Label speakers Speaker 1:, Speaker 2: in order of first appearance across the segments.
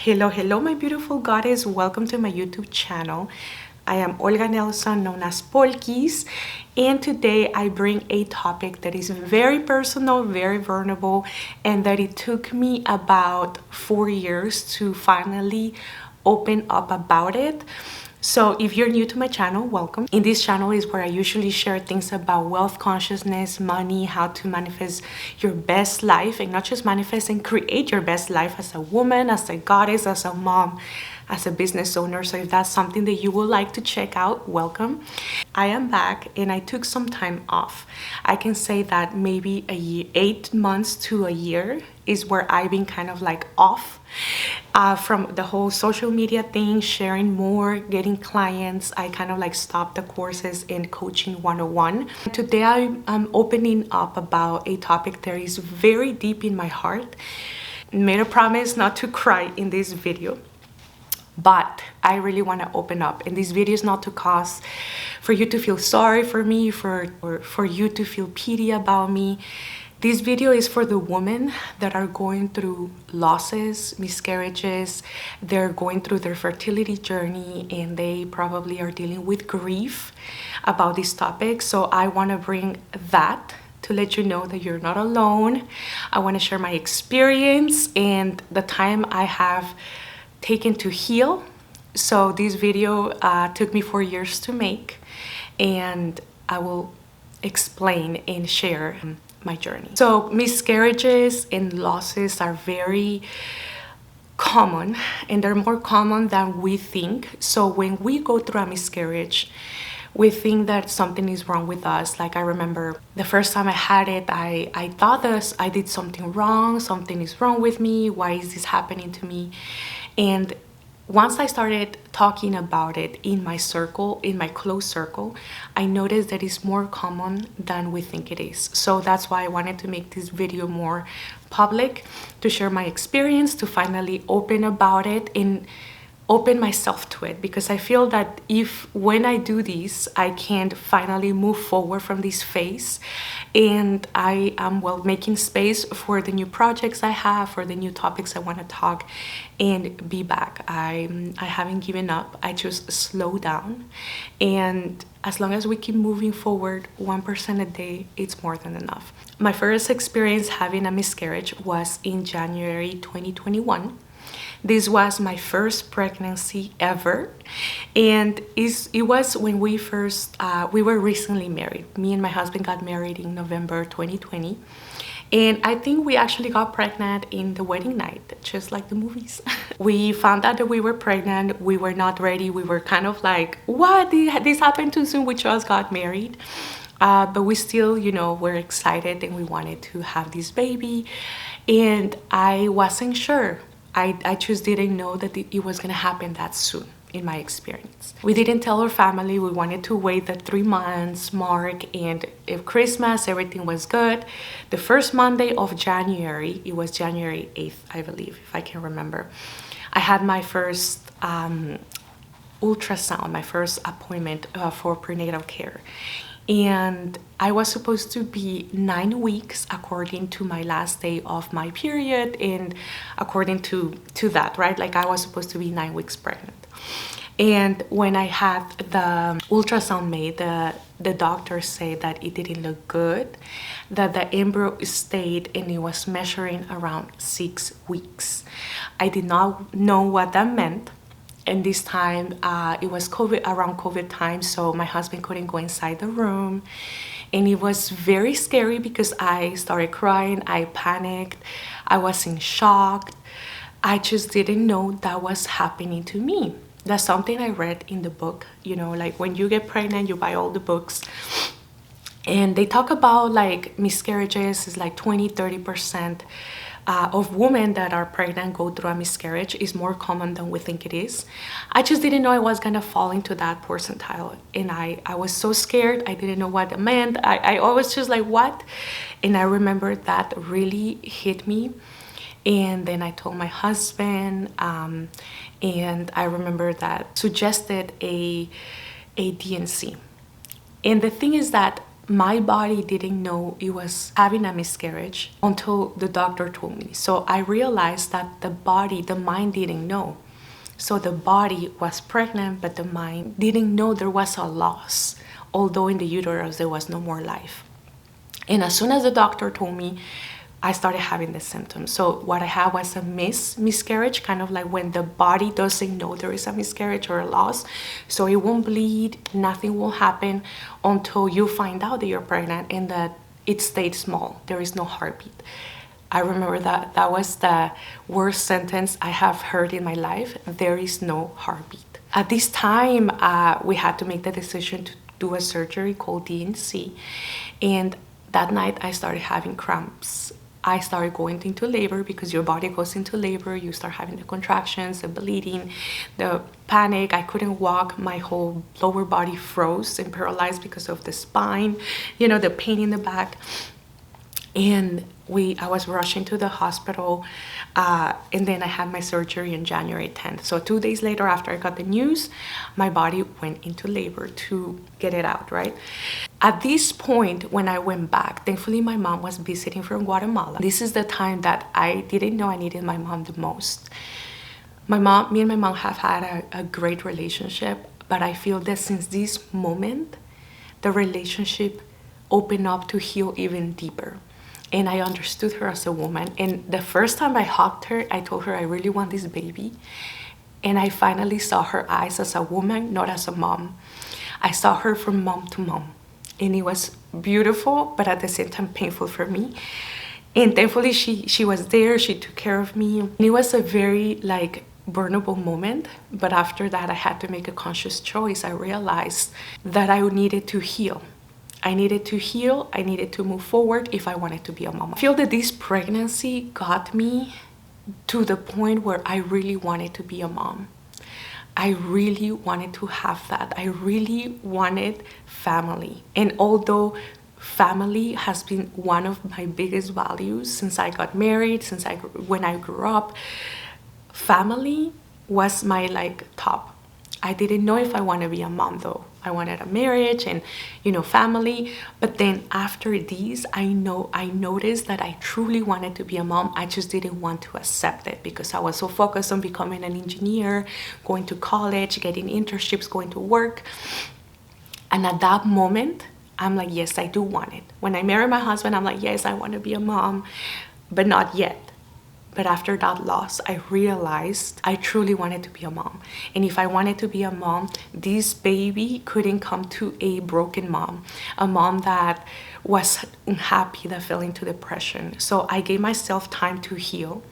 Speaker 1: Hello, my beautiful goddess. Welcome to my YouTube channel. I am Olga Nelson, known as Polkis, and today I bring a topic that is very personal, very vulnerable, and that it took me about 4 years to finally open up about it. So if you're new to my channel, welcome. In this channel is where I usually share things about wealth consciousness, money, how to manifest your best life, and not just manifest and create your best life as a woman, as a goddess, as a mom, as a business owner. So if that's something that you would like to check out, welcome. I am back and I took some time off. I can say that maybe a year, 8 months to a year is where I've been kind of like off from the whole social media thing, sharing more, getting clients. I kind of like stopped the courses in coaching 101. Today I'm opening up about a topic that is very deep in my heart. Made a promise not to cry in this video, but I really want to open up. And this video is not to cause for you to feel sorry for me, or for you to feel pity about me. This video is for the women that are going through losses, miscarriages, they're going through their fertility journey, and they probably are dealing with grief about this topic. So I want to bring that to let you know that you're not alone. I want to share my experience and the time I have taken to heal. So this video took me 4 years to make, and I will explain and share my journey. So miscarriages and losses are very common, and they're more common than we think. So when we go through a miscarriage, we think that something is wrong with us. Like I remember the first time I had it, I thought this, I did something wrong, something is wrong with me, why is this happening to me? And once I started talking about it in my circle, in my close circle, I noticed that it's more common than we think it is. So that's why I wanted to make this video more public, to share my experience, to finally open about it and open myself to it, because I feel that when I do this, I can finally move forward from this phase, and I am making space for the new projects I have, for the new topics I want to talk and be back. I haven't given up. I just slow down, and as long as we keep moving forward 1% a day, it's more than enough. My first experience having a miscarriage was in January 2021. This was my first pregnancy ever, and it was when we were recently married. Me and my husband got married in November 2020, and I think we actually got pregnant in the wedding night, just like the movies. We found out that we were pregnant. We were not ready. We were kind of like, what? This happened too soon. We just got married. But we still, were excited, and we wanted to have this baby, and I wasn't sure. I just didn't know that it was going to happen that soon, in my experience. We didn't tell our family. We wanted to wait the 3 months mark, and if Christmas, everything was good. The first Monday of January, it was January 8th, I believe, if I can remember, I had my first ultrasound, my first appointment for prenatal care. And I was supposed to be 9 weeks according to my last day of my period, and according to that, right? Like I was supposed to be 9 weeks pregnant. And when I had the ultrasound made, the doctor said that it didn't look good, that the embryo stayed and it was measuring around 6 weeks. I did not know what that meant. And this time, it was around COVID time, so my husband couldn't go inside the room. And it was very scary because I started crying, I panicked, I was in shock. I just didn't know that was happening to me. That's something I read in the book, like when you get pregnant, you buy all the books. And they talk about like miscarriages is like 20-30% of women that are pregnant go through a miscarriage. Is more common than we think it is. I just didn't know I was gonna fall into that percentile, and I was so scared. I didn't know what it meant. I was just like, what? And I remember that really hit me. And then I told my husband, and I remember that suggested a DNC. And the thing is that My body didn't know it was having a miscarriage until the doctor told me. So I realized that the mind didn't know. So the body was pregnant, but the mind didn't know there was a loss, although in the uterus there was no more life. And as soon as the doctor told me, I started having the symptoms. So what I had was a miscarriage, kind of like when the body doesn't know there is a miscarriage or a loss. So it won't bleed, nothing will happen until you find out that you're pregnant and that it stayed small. There is no heartbeat. I remember that was the worst sentence I have heard in my life. There is no heartbeat. At this time, we had to make the decision to do a surgery called DNC. And that night I started having cramps. I started going into labor because your body goes into labor. You start having the contractions, the bleeding, the panic. I couldn't walk. My whole lower body froze and paralyzed because of the spine, the pain in the back. And I was rushing to the hospital, and then I had my surgery on January 10th. So 2 days later, after I got the news, my body went into labor to get it out, right? At this point, when I went back, thankfully my mom was visiting from Guatemala. This is the time that I didn't know I needed my mom the most. Me and my mom have had a great relationship, but I feel that since this moment, the relationship opened up to heal even deeper. And I understood her as a woman. And the first time I hugged her, I told her I really want this baby. And I finally saw her eyes as a woman, not as a mom. I saw her from mom to mom. And it was beautiful, but at the same time painful for me. And thankfully she was there, she took care of me. And it was a very vulnerable moment. But after that, I had to make a conscious choice. I realized that I needed to heal. I needed to heal, I needed to move forward if I wanted to be a mom. I feel that this pregnancy got me to the point where I really wanted to be a mom. I really wanted to have that. I really wanted family. And although family has been one of my biggest values since I got married, when I grew up, family was my top. I didn't know if I want to be a mom though. I wanted a marriage and family, but then after these I noticed that I truly wanted to be a mom. I just didn't want to accept it because I was so focused on becoming an engineer, going to college, getting internships, going to work. And at that moment I'm like, yes, I do want it. When I married my husband, I'm like, yes, I want to be a mom, but not yet. But after that loss, I realized I truly wanted to be a mom. And if I wanted to be a mom, this baby couldn't come to a broken mom, a mom that was unhappy, that fell into depression. So I gave myself time to heal.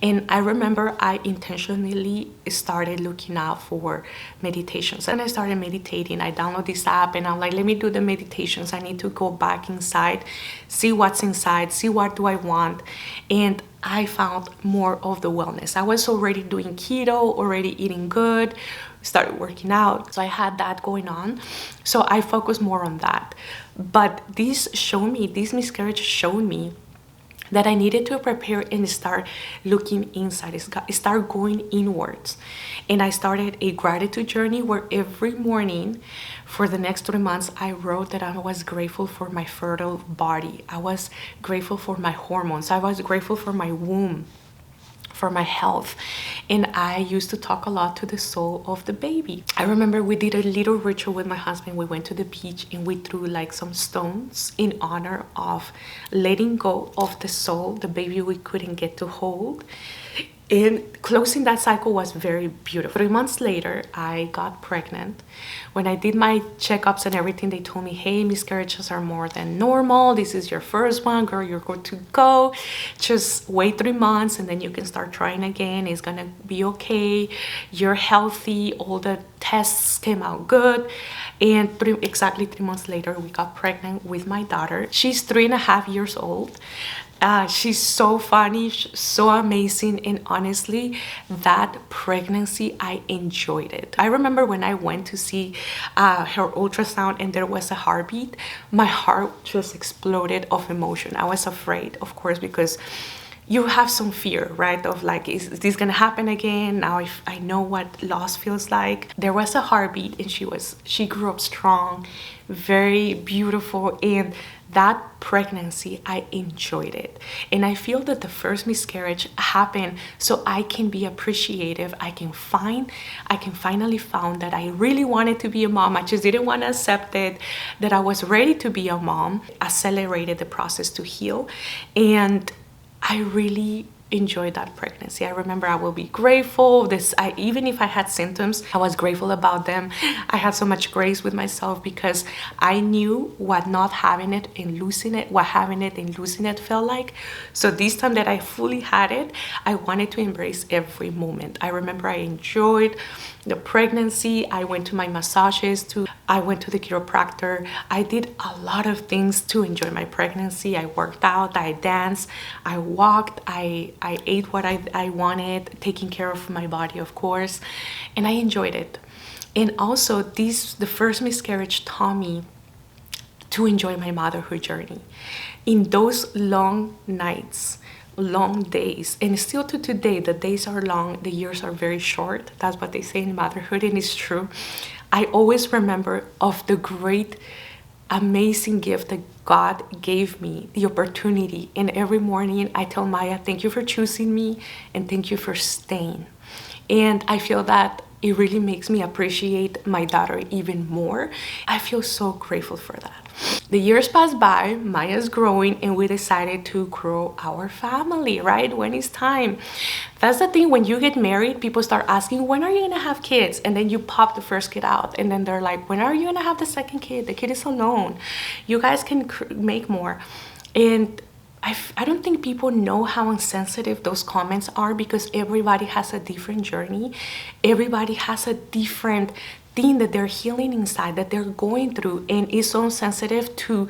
Speaker 1: And I remember I intentionally started looking out for meditations. And I started meditating. I downloaded this app and I'm like, let me do the meditations. I need to go back inside, see what's inside, see what do I want. And I found more of the wellness. I was already doing keto, already eating good, started working out. So I had that going on. So I focused more on that. But this miscarriage showed me that I needed to prepare and start looking inside, start going inwards. And I started a gratitude journey where every morning for the next 3 months, I wrote that I was grateful for my fertile body. I was grateful for my hormones. I was grateful for my womb, for my health. And I used to talk a lot to the soul of the baby. I remember we did a little ritual with my husband. We went to the beach and we threw some stones in honor of letting go of the soul, the baby we couldn't get to hold. And closing that cycle was very beautiful. 3 months later, I got pregnant. When I did my checkups and everything, they told me, hey, miscarriages are more than normal. This is your first one, girl, you're good to go. Just wait 3 months and then you can start trying again. It's gonna be okay. You're healthy. All the tests came out good. And exactly 3 months later, we got pregnant with my daughter. She's 3.5 years old. She's so funny, so amazing, and honestly, that pregnancy, I enjoyed it. I remember when I went to see her ultrasound and there was a heartbeat, my heart just exploded of emotion. I was afraid, of course, because you have some fear, right? Of like, is this gonna happen again? Now if I know what loss feels like. There was a heartbeat, and she grew up strong, very beautiful, and that pregnancy, I enjoyed it. And I feel that the first miscarriage happened so I can be appreciative. I can finally found that I really wanted to be a mom. I just didn't want to accept it, that I was ready to be a mom. Accelerated the process to heal. And I really enjoyed that pregnancy. I remember I will be grateful. Even if I had symptoms, I was grateful about them. I had so much grace with myself because I knew what not having it and losing it, what having it and losing it felt like. So this time that I fully had it, I wanted to embrace every moment. I remember I enjoyed the pregnancy. I went to my massages, I went to the chiropractor. I did a lot of things to enjoy my pregnancy. I worked out, I danced, I walked, I ate what I wanted, taking care of my body, of course, and I enjoyed it. And also the first miscarriage taught me to enjoy my motherhood journey. In those long nights, long days, and still to today, the days are long, the years are very short. That's what they say in motherhood, and it's true. I always remember of the great, amazing gift that God gave me, the opportunity. And every morning I tell Maya, thank you for choosing me and thank you for staying. And I feel that it really makes me appreciate my daughter even more. I feel so grateful for that. The years passed by, Maya's growing, and we decided to grow our family, right? When it's time. That's the thing, when you get married, people start asking, when are you gonna have kids? And then you pop the first kid out, and then they're like, when are you gonna have the second kid? The kid is alone. You guys can make more. And I don't think people know how insensitive those comments are, because everybody has a different journey. Everybody has a different thing that they're healing inside, that they're going through, and it's so sensitive to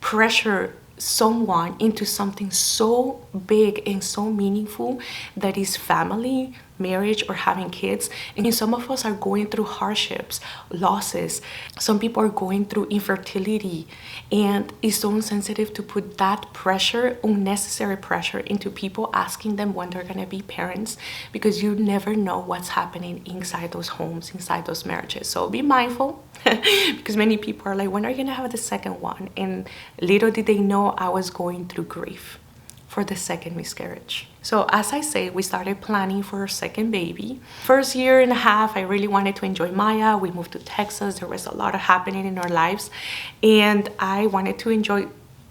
Speaker 1: pressure someone into something so big and so meaningful that is family, marriage, or having kids. And some of us are going through hardships, losses. Some people are going through infertility, and it's so insensitive to put that pressure, unnecessary pressure, into people, asking them when they're gonna be parents, because you never know what's happening inside those homes, inside those marriages. So be mindful. Because many people are like, when are you gonna have the second one? And little did they know I was going through grief for the second miscarriage. So as I say, we started planning for our second baby. First year and a half, I really wanted to enjoy Maya. We moved to Texas. There was a lot of happening in our lives, and I wanted to enjoy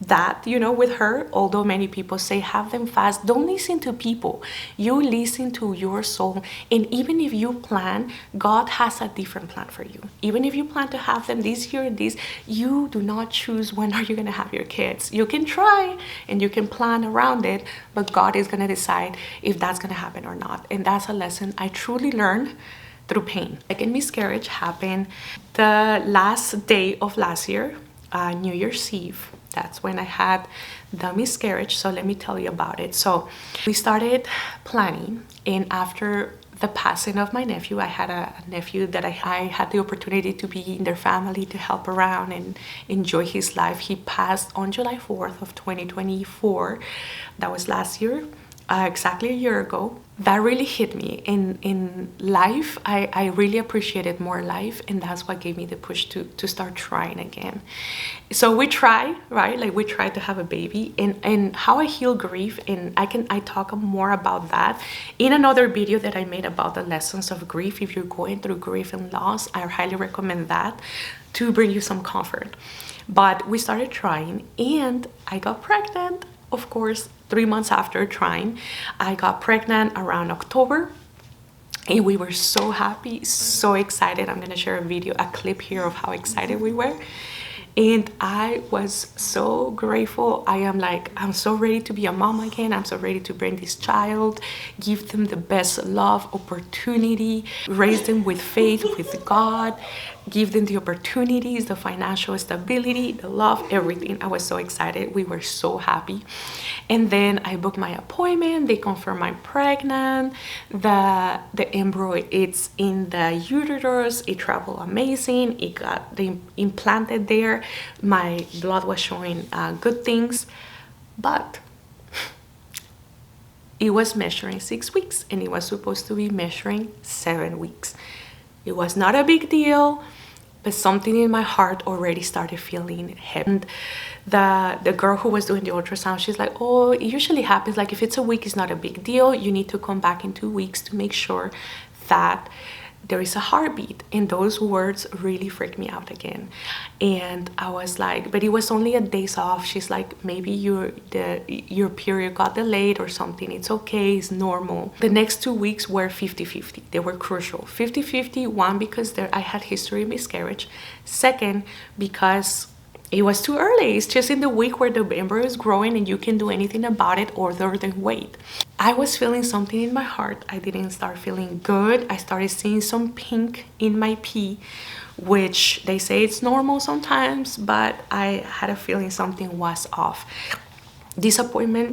Speaker 1: that, with her. Although many people say have them fast, don't listen to people. You listen to your soul. And even if you plan, God has a different plan for you. Even if you plan to have them this year and this, you do not choose when are you going to have your kids. You can try and you can plan around it, but God is going to decide if that's going to happen or not. And that's a lesson I truly learned through pain. Second miscarriage happened the last day of last year, New Year's Eve. That's when I had the miscarriage. So let me tell you about it. So we started planning, and after the passing of my nephew, I had a nephew that I had the opportunity to be in their family, to help around and enjoy his life. He passed on July 4th of 2024. That was last year, exactly a year ago. That really hit me. In life, I really appreciated more life, and that's what gave me the push to start trying again. So we try, right? Like, we try to have a baby, and how I heal grief, and I talk more about that in another video that I made about the lessons of grief. If you're going through grief and loss, I highly recommend that to bring you some comfort. But we started trying, and I got pregnant. Of course, 3 months after trying, I got pregnant around October, and we were so happy, so excited. I'm gonna share a clip here of how excited we were. And I was so grateful. I'm so ready to be a mom again. I'm so ready to bring this child, give them the best love, opportunity, raise them with faith, with God, give them the opportunities, the financial stability, the love, everything. I was so excited. We were so happy. And then I booked my appointment. They confirmed I'm pregnant. The embryo, it's in the uterus. It traveled amazing. It got implanted there. My blood was showing good things. But It was measuring 6 weeks and it was supposed to be measuring 7 weeks. It was not a big deal, but something in my heart already started feeling heavy. And the girl who was doing the ultrasound, she's like, oh, it usually happens, like if it's a week, it's not a big deal. You need to come back in 2 weeks to make sure that there is a heartbeat. And those words really freaked me out again. And I was like, but it was only a days off. She's like, maybe your period got delayed or something. It's okay, it's normal. The next 2 weeks were 50-50. They were crucial. 50-50, one, because I had history of miscarriage. Second, because it was too early. It's just in the week where the embryo is growing and you can do anything about it other than wait. I was feeling something in my heart. I didn't start feeling good. I started seeing some pink in my pee, which they say it's normal sometimes, but I had a feeling something was off. This appointment,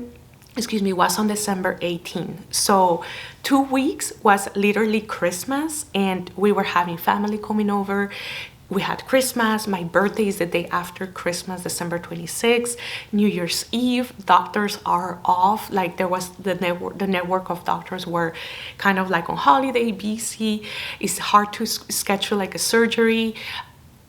Speaker 1: was on December 18. So 2 weeks was literally Christmas, and we were having family coming over. We had Christmas. My birthday is the day after Christmas, December 26th. New Year's Eve, doctors are off. Like there was the network of doctors were kind of like on holiday, busy. It's hard to schedule like a surgery.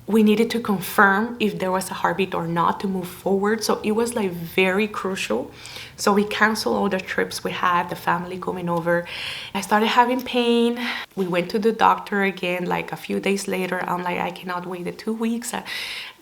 Speaker 1: We needed to confirm if there was a heartbeat or not to move forward. So it was like very crucial. So we canceled all the trips we had, the family coming over. I started having pain. We went to the doctor again like a few days later. I'm like, I cannot wait the 2 weeks.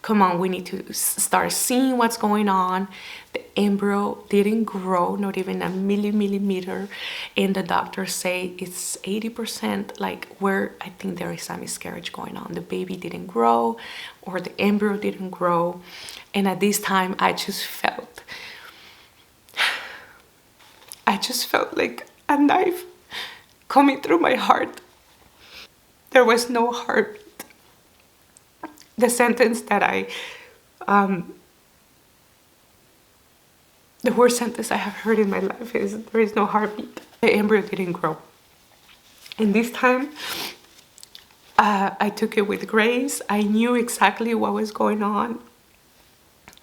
Speaker 1: Come on, we need to start seeing what's going on. The embryo didn't grow, not even a millimeter. And the doctors say it's 80%, like where I think there is a miscarriage going on. The baby didn't grow or the embryo didn't grow. And at this time, I just felt like a knife coming through my heart. There was no heartbeat. The sentence that the worst sentence I have heard in my life is, there is no heartbeat. The embryo didn't grow. And this time, I took it with grace. I knew exactly what was going on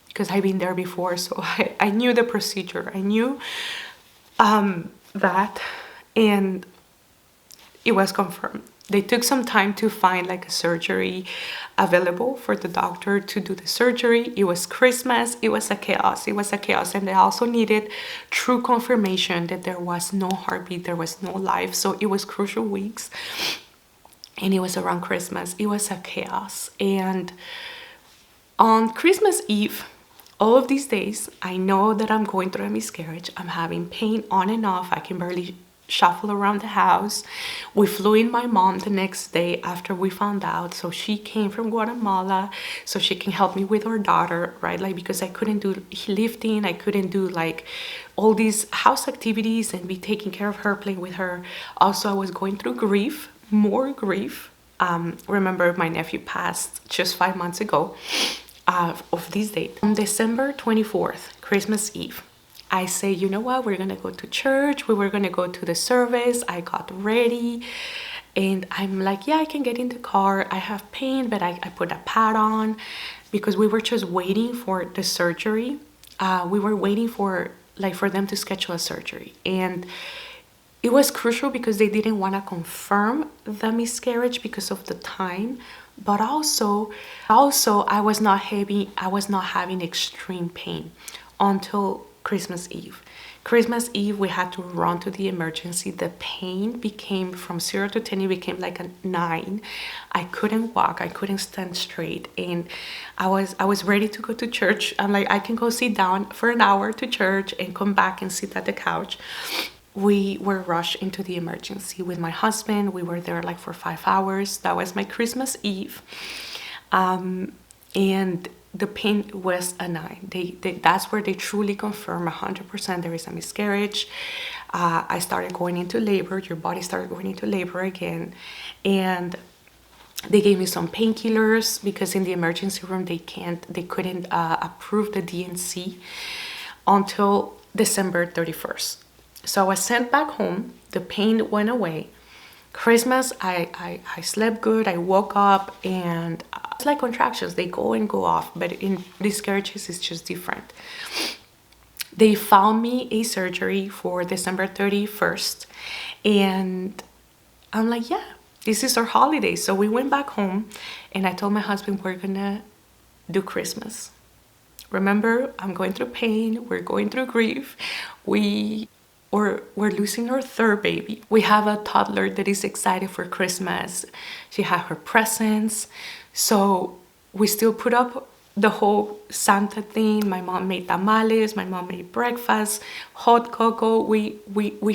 Speaker 1: because I've been there before. So I knew the procedure. I knew that, and it was confirmed. They took some time to find like a surgery available for the doctor to do the surgery. It was Christmas. It was a chaos. And they also needed true confirmation that there was no heartbeat, there was no life. So it was crucial weeks. And it was around Christmas. It was a chaos. And on Christmas Eve, all of these days, I know that I'm going through a miscarriage. I'm having pain on and off. I can barely shuffle around the house. We flew in my mom the next day after we found out. So she came from Guatemala so she can help me with our daughter, right? Like, because I couldn't do lifting, I couldn't do like all these house activities and be taking care of her, playing with her. Also, I was going through grief, more grief. Remember, my nephew passed just 5 months ago of this date. On December 24th, Christmas Eve, I say, you know what, we're gonna go to church. We were gonna go to the service. I got ready and I'm like, yeah, I can get in the car. I have pain, but I put a pad on because we were just waiting for the surgery. We were waiting for them to schedule a surgery. And it was crucial because they didn't want to confirm the miscarriage because of the time. But also I was not having extreme pain until Christmas Eve. Christmas Eve, we had to run to the emergency. The pain became from 0 to 10, it became like a 9. I couldn't walk, I couldn't stand straight, and I was ready to go to church. I'm like, I can go sit down for an hour to church and come back and sit at the couch. We were rushed into the emergency with my husband. We were there like for 5 hours. That was my Christmas Eve. And the pain was a 9. That's where they truly confirm 100% there is a miscarriage. I started going into labor. Your body started going into labor again. And they gave me some painkillers because in the emergency room they couldn't approve the DNC until December 31st. So I was sent back home. The pain went away. Christmas, I slept good. I woke up and it's like contractions. They go and go off, but in miscarriages, it's just different. They found me a surgery for December 31st. And I'm like, yeah, this is our holiday. So we went back home and I told my husband, we're gonna do Christmas. Remember, I'm going through pain, we're going through grief. We're losing our third baby. We have a toddler that is excited for Christmas. She had her presents. So we still put up the whole Santa thing. My mom made tamales, my mom made breakfast, hot cocoa. We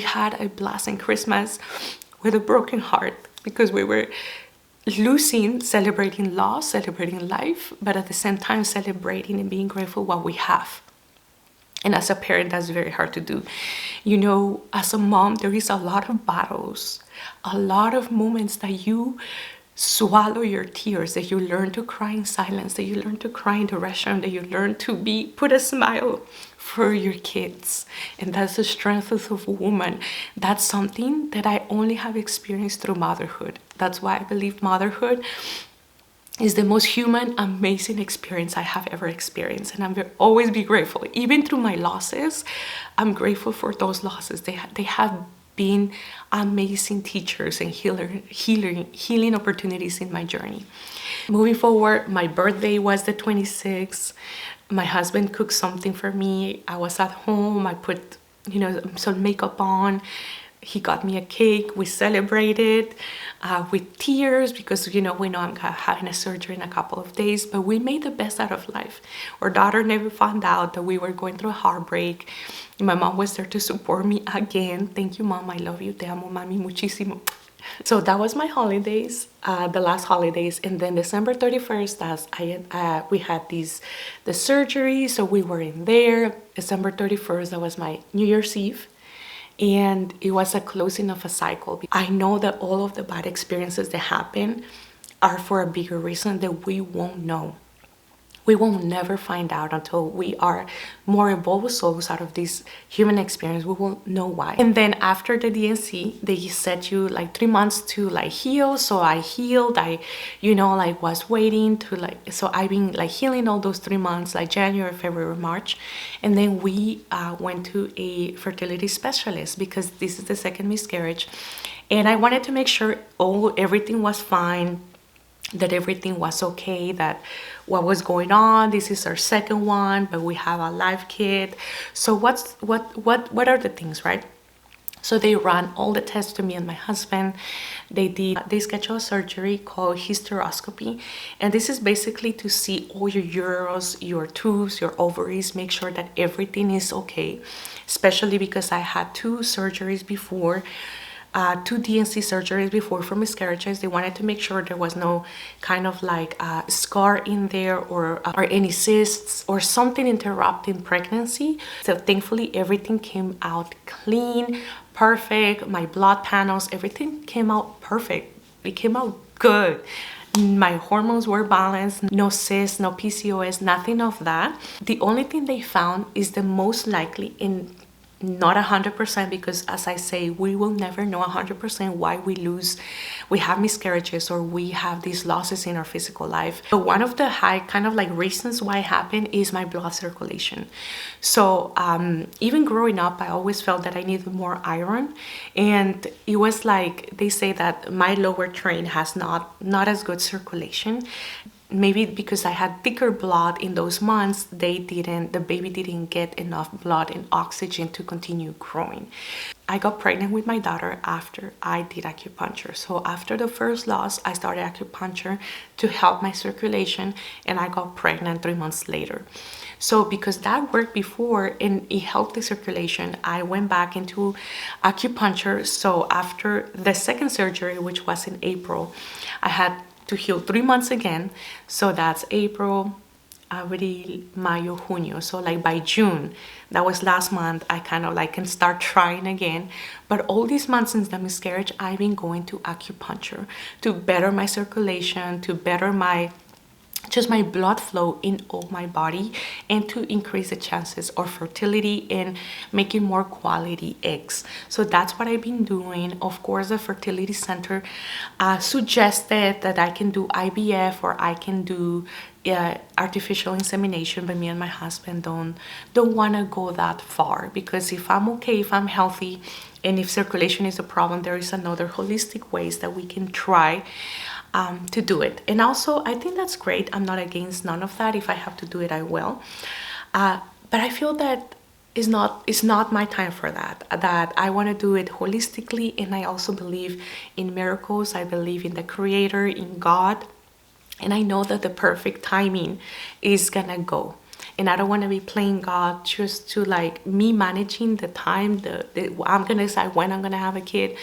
Speaker 1: had a blast in Christmas with a broken heart because we were celebrating loss, celebrating life, but at the same time celebrating and being grateful what we have. And as a parent, that's very hard to do. You know, as a mom, there is a lot of battles, a lot of moments that you swallow your tears, that you learn to cry in silence, that you learn to cry in the restaurant, that you learn to put a smile for your kids. And that's the strength of a woman. That's something that I only have experienced through motherhood. That's why I believe motherhood is the most human, amazing experience I have ever experienced. And I'm always be grateful. Even through my losses, I'm grateful for those losses. They have been amazing teachers and healing opportunities in my journey. Moving forward, my birthday was the 26th. My husband cooked something for me. I was at home. I put, some makeup on. He got me a cake. We celebrated with tears because, we know I'm having a surgery in a couple of days, but we made the best out of life. Our daughter never found out that we were going through a heartbreak. My mom was there to support me again. Thank you, Mom. I love you. Te amo, mami, muchísimo. So that was my holidays, the last holidays. And then December 31st, we had the surgery. So we were in there. December 31st, that was my New Year's Eve. And it was a closing of a cycle. I know that all of the bad experiences that happen are for a bigger reason that we won't know. We will never find out until we are more evolved souls out of this human experience. We won't know why. And then after the DNC, they set you like 3 months to like heal. So I healed. I was waiting to so I've been like healing all those 3 months, like January, February, March. And then we went to a fertility specialist because this is the second miscarriage. And I wanted to make sure everything was fine, that everything was okay, that what was going on, this is our second one, but we have a live kid. So what are the things, right? So they ran all the tests to me and my husband. They scheduled a surgery called hysteroscopy. And this is basically to see all your uterus, your tubes, your ovaries, make sure that everything is okay. Especially because I had 2 surgeries before, 2 DNC surgeries before for miscarriages. They wanted to make sure there was no kind of scar in there or any cysts or something interrupting pregnancy. So thankfully everything came out clean, perfect. My blood panels, everything came out perfect. It came out good. My hormones were balanced, no cysts, no PCOS, nothing of that. The only thing they found is the most likely not 100%, because as I say, we will never know 100% why we have miscarriages or we have these losses in our physical life. But one of the high kind of reasons why it happened is my blood circulation. So even growing up, I always felt that I needed more iron, and it was like they say that my lower train has not as good circulation. Maybe because I had thicker blood in those months, the baby didn't get enough blood and oxygen to continue growing. I got pregnant with my daughter after I did acupuncture. So after the first loss, I started acupuncture to help my circulation, and I got pregnant 3 months later. So because that worked before and it helped the circulation, I went back into acupuncture. So after the second surgery, which was in April, I had to heal 3 months again. So that's April, Abril, Mayo, Junio. So by June, that was last month, I kind of can start trying again. But all these months since the miscarriage, I've been going to acupuncture to better my circulation, to better my blood flow in all my body, and to increase the chances of fertility and making more quality eggs. So that's what I've been doing. Of course, the fertility center suggested that I can do IVF or I can do artificial insemination, but me and my husband don't want to go that far, because if I'm okay, if I'm healthy, and if circulation is a problem, there is another holistic ways that we can try to do it. And also, I think that's great. I'm not against none of that. If I have to do it, I will. But I feel that it's not my time for that. That I want to do it holistically, and I also believe in miracles. I believe in the Creator, in God, and I know that the perfect timing is gonna go. And I don't want to be playing God just to like me managing the time. I'm gonna decide when I'm gonna have a kid.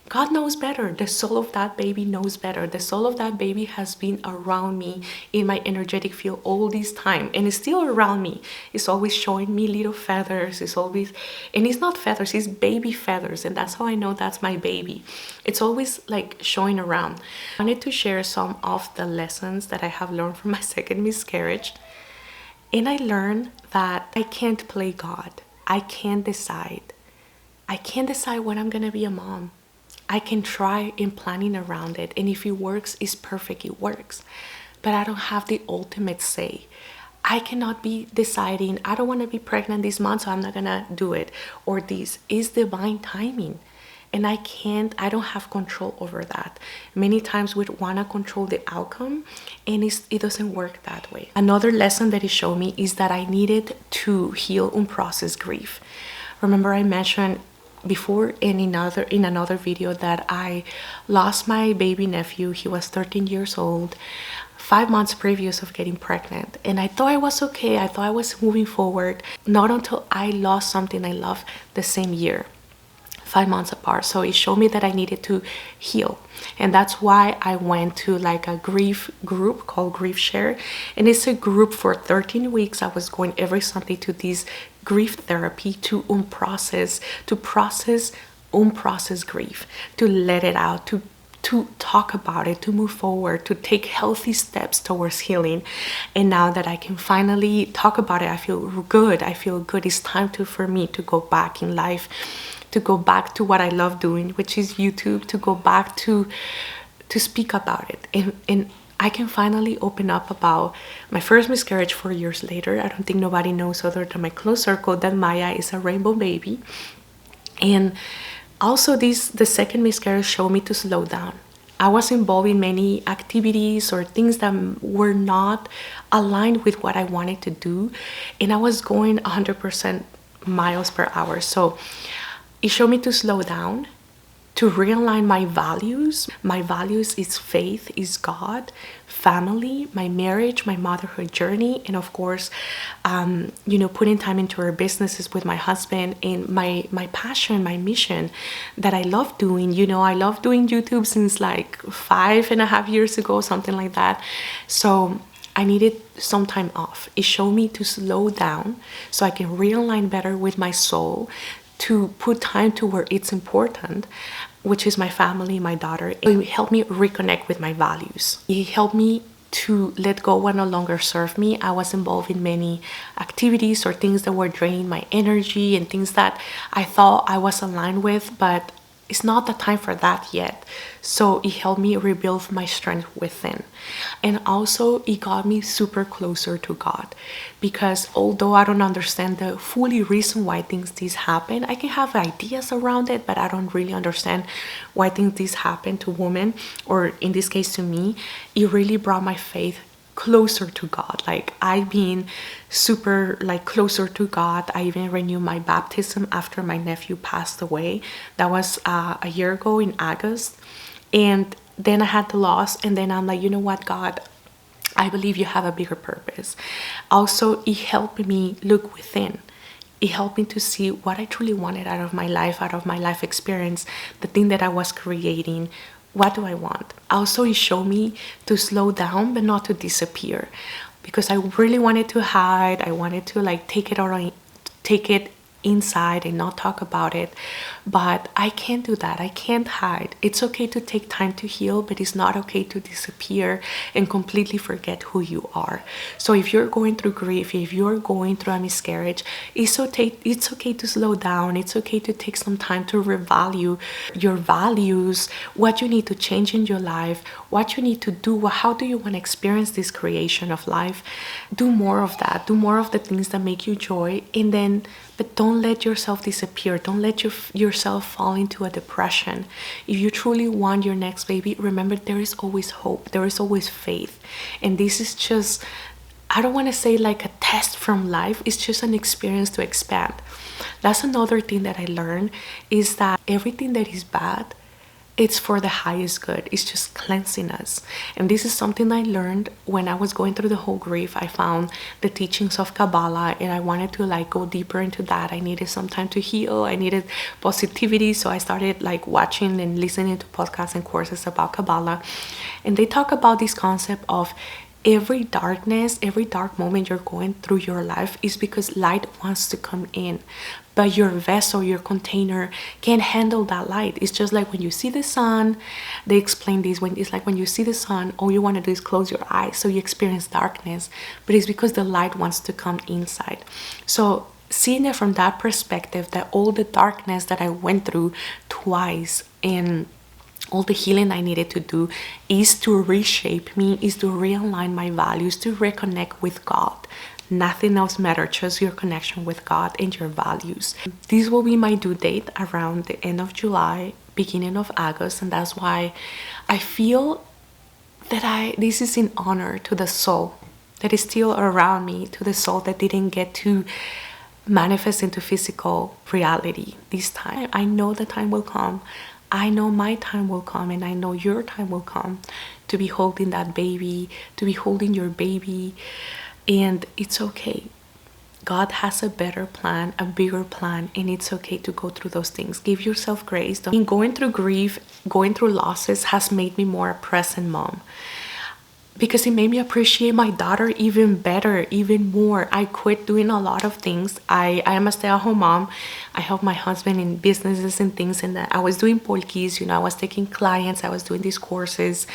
Speaker 1: God knows better. The soul of that baby knows better. The soul of that baby has been around me in my energetic field all this time, and it's still around me. It's always showing me little feathers. It's always, and it's not feathers, it's baby feathers, and that's how I know that's my baby. It's always like showing around. I wanted to share some of the lessons that I have learned from my second miscarriage. And I learned that I can't play God. I can't decide. I can't decide when I'm gonna be a mom. I can try in planning around it, and if it works, it's perfect, it works. But I don't have the ultimate say. I cannot be deciding, I don't want to be pregnant this month, so I'm not gonna do it. Or this is divine timing. And I don't have control over that. Many times we want to control the outcome, and it doesn't work that way. Another lesson that it showed me is that I needed to heal unprocessed grief. Remember, I mentioned before in another video that I lost my baby nephew. He was 13 years old, 5 months previous of getting pregnant, and I thought I was okay. I thought I was moving forward. Not until I lost something I loved the same year, 5 months apart. So it showed me that I needed to heal, and that's why I went to like a grief group called Grief Share, and it's a group for 13 weeks. I was going every Sunday to this grief therapy to process unprocessed grief, to let it out, to talk about it, to move forward, to take healthy steps towards healing. And now that I can finally talk about it, I feel good. It's time for me to go back in life, to go back to what I love doing, which is YouTube, to go back to speak about it. And I can finally open up about my first miscarriage 4 years later. I don't think nobody knows other than my close circle that Maya is a rainbow baby. And also the second miscarriage showed me to slow down. I was involved in many activities or things that were not aligned with what I wanted to do, and I was going 100% miles per hour. So it showed me to slow down, to realign my values. My values is faith, is God, family, my marriage, my motherhood journey, and of course, putting time into our businesses with my husband, and my passion, my mission that I love doing. I love doing YouTube since like 5.5 years ago, something like that. So I needed some time off. It showed me to slow down so I can realign better with my soul, to put time to where it's important, which is my family, my daughter. It helped me reconnect with my values. It helped me to let go what no longer served me. I was involved in many activities or things that were draining my energy, and things that I thought I was aligned with, but it's not the time for that yet. So it helped me rebuild my strength within. And also it got me super closer to God, because although I don't understand the fully reason why these happen, I can have ideas around it, but I don't really understand why things happen to women, or in this case to me. It really brought my faith closer to God. Like, I've been super closer to God. I even renewed my baptism after my nephew passed away. That was a year ago in August. And then I had the loss, and then I'm like, you know what, God, I believe you have a bigger purpose. Also, it helped me look within. It helped me to see what I truly wanted out of my life experience, the thing that I was creating. What do I want? Also, it showed me to slow down, but not to disappear, because I really wanted to hide. I wanted to take it inside and not talk about it. But I can't do that. I can't hide. It's okay to take time to heal, but it's not okay to disappear and completely forget who you are. So if you're going through grief, if you're going through a miscarriage, it's okay to slow down. It's okay to take some time to revalue your values, what you need to change in your life, what you need to do, how do you want to experience this creation of life. Do more of that. Do more of the things that make you joy, and then but don't let yourself disappear. Don't let yourself fall into a depression. If you truly want your next baby, remember there is always hope. There is always faith. And this is just, I don't want to say like a test from life. It's just an experience to expand. That's another thing that I learned, is that everything that is bad, it's for the highest good. It's just cleansing us. And this is something I learned when I was going through the whole grief. I found the teachings of Kabbalah, and I wanted to like go deeper into that. I needed some time to heal. I needed positivity. So I started like watching and listening to podcasts and courses about Kabbalah. And they talk about this concept of every darkness, every dark moment you're going through your life is because light wants to come in. But your vessel, your container can't handle that light. It's just like when you see the sun, they explain this, when it's like when you see the sun, all you want to do is close your eyes, so you experience darkness. But it's because the light wants to come inside. So seeing it from that perspective, that all the darkness that I went through twice and all the healing I needed to do is to reshape me, is to realign my values, to reconnect with God. Nothing else matters, just your connection with God and your values. This will be my due date around the end of July, beginning of August, and that's why I feel that this is in honor to the soul that is still around me, to the soul that didn't get to manifest into physical reality this time. I know the time will come. I know my time will come, and I know your time will come to be holding that baby, to be holding your baby. And it's okay. God has a better plan, a bigger plan, and it's okay to go through those things. Give yourself grace. Going through grief, going through losses has made me more a present mom, because it made me appreciate my daughter even better, even more. I quit doing a lot of things. I am a stay-at-home mom. I help my husband in businesses and things, and I was doing polkis, I was taking clients, I was doing these courses,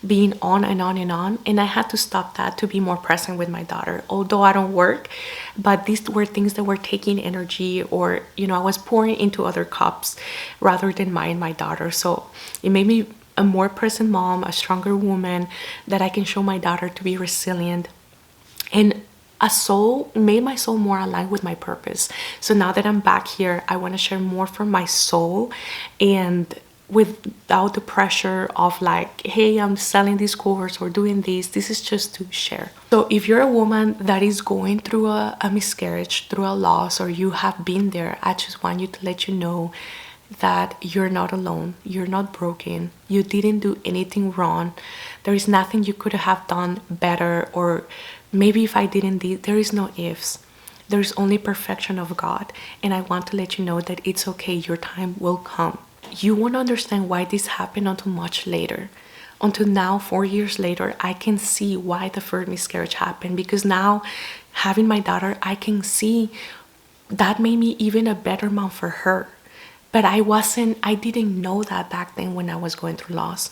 Speaker 1: being on and on and on, and I had to stop that to be more present with my daughter. Although I don't work, but these were things that were taking energy, or I was pouring into other cups rather than my daughter. So it made me a more present mom, a stronger woman, that I can show my daughter to be resilient, and made my soul more aligned with my purpose. So now that I'm back here, I want to share more from my soul, and without the pressure of like, hey, I'm selling this course or doing this. This is just to share. So if you're a woman that is going through a miscarriage, through a loss, or you have been there, I just want you to let you know that you're not alone. You're not broken. You didn't do anything wrong. There is nothing you could have done better, or maybe if I didn't do, there is no ifs. There is only perfection of God. And I want to let you know that it's okay. Your time will come. You won't understand why this happened until much later. Until now, 4 years later, I can see why the first miscarriage happened, because now having my daughter, I can see that made me even a better mom for her. But I didn't know that back then when I was going through loss.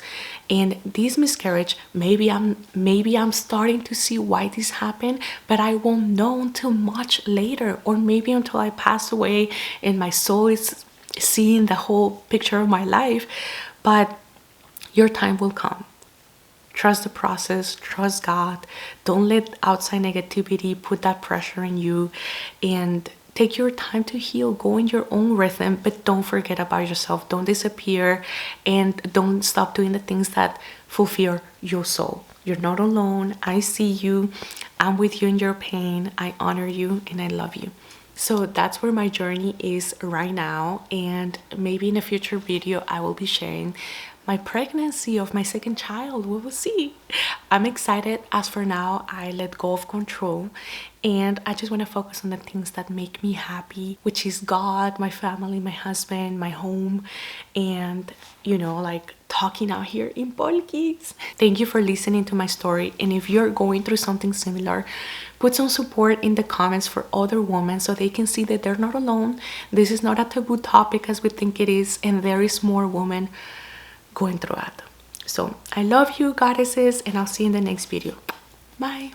Speaker 1: And this miscarriage, maybe I'm starting to see why this happened, but I won't know until much later, or maybe until I pass away and my soul is seeing the whole picture of my life. But your time will come. Trust the process, trust God. Don't let outside negativity put that pressure on you, and take your time to heal. Go in your own rhythm, but don't forget about yourself. Don't disappear, and don't stop doing the things that fulfill your soul. You're not alone. I see you. I'm with you in your pain. I honor you and I love you. So that's where my journey is right now, and maybe in a future video I will be sharing my pregnancy of my second child. We will see. I'm excited. As for now, I let go of control, and I just want to focus on the things that make me happy, which is God, my family, my husband, my home, and like talking out here in polkis. Thank you for listening to my story. And if you're going through something similar, put some support in the comments for other women so they can see that they're not alone. This is not a taboo topic as we think it is, and there is more women going through it. So I love you, goddesses, and I'll see you in the next video. Bye.